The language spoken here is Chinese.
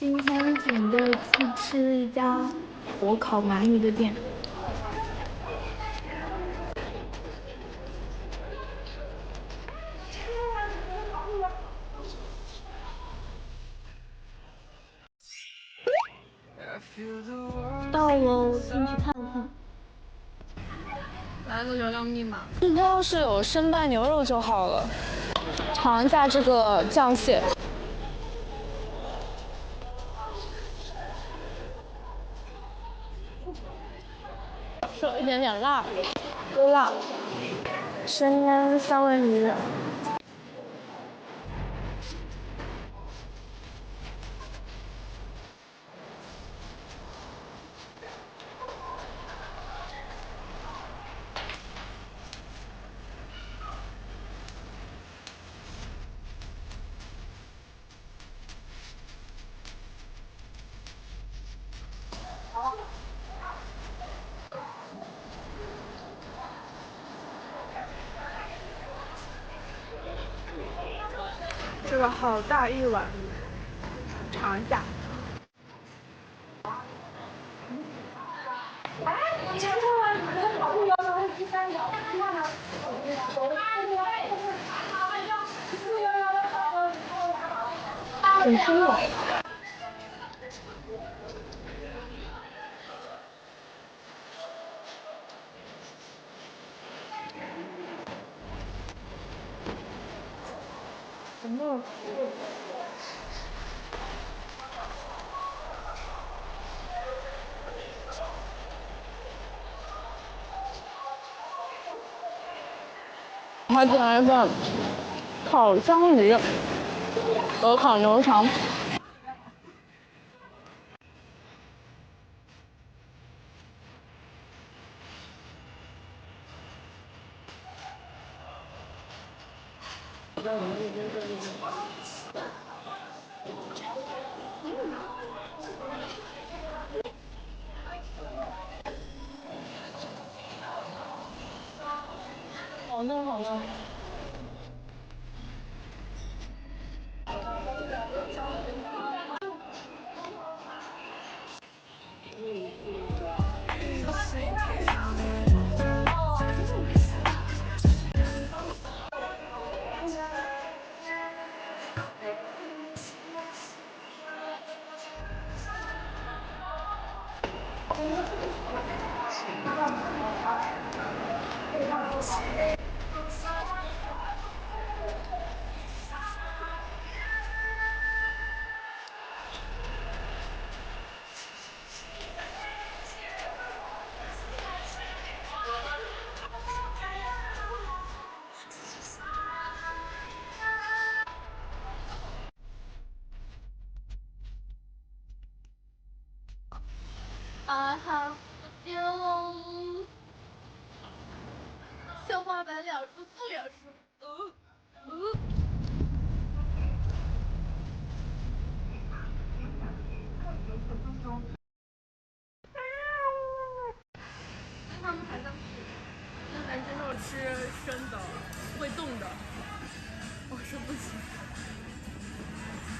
今天准备去吃一家火烤鳗鱼的店。到了，进去看看。来个流量密码。它要是有生拌牛肉就好了。尝一下这个酱蟹。是有一点点辣，微辣。生腌三文鱼。这个好大一碗，尝一下。很清爽。还点了一份烤香鱼和烤牛肠。好嫩好嫩。啊哈，笑话版2出4元书。